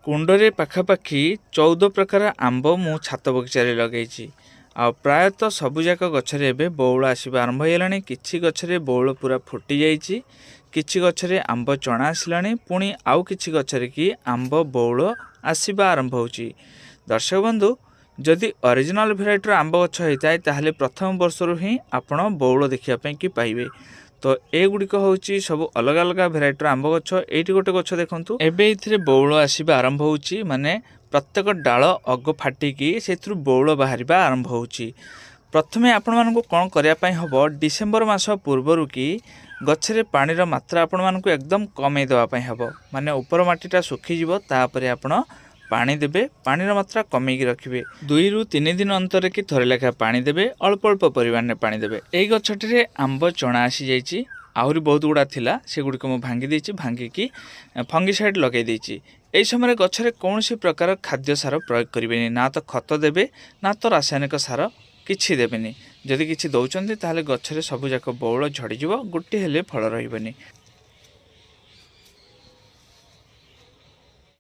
कुंडरे पाखापाखि 14 प्रकार आंब मु छात बगीचारे लगेइछि। आ प्रायतः सबुजाक गछरे एबे बौल आसिबा आरंभ हेलाणी। किछि गछरे बौल पूरा फुटी जाइछि, किछि गछरे आंब चणा आसिलाणी, पुणी आउ किछि गछरे कि आंब बौल आसिबा आरंभ होउछि। दर्शक बंधु, जदि ओरिजिनल भेराइटर आंब गछ होइताय ताहले प्रथम वर्षरु ही आपण बौल देखिया पई कि पाइबे। तो एगुड़िक हूँ सब अलग अलग भेराइटर आंब गछ। एटी गोटे गछ देखु एबे इथिरे बौल आसिबा आरंभ होउछि, माने प्रत्येक डाल अग फाटिकी सेथुरु बौल बाहरिबा आरंभ होउछि। प्रथमे आपण मानकु कोन करिया पई हबो, डिसेंबर मास पूर्वरु कि गछरे पानीर मात्रा आपण मानकु एकदम कमे देवा पई हबो। माने ऊपर माटीटा सुखी जिवो, तापरे आपण पानी देबे, पानीर मात्रा कमेकी रखिबे। 2 रु 3 दिन अंतर कि थरे लेखा पानी देबे, अल्प अल्प परिमाण में पानी देबे। एई गछटिरे आंब चणा आसी जाइछि, आहुरी बहुत गुड़ा थिला, से गुडी को म भांगी देछि, भांगी कि फंगिसाइड लगे देछि। एई समय गछरे कोनोसी प्रकार खाद्य सार प्रयोग करिवेनी, ना तो खत देबे ना तो रासायनिक सार किछि देबेनी। जदि किछि दउचंती ताहले गछरे सबु जाक बौल झड़ी जिवो, गुटी हेले फल रहिबनी।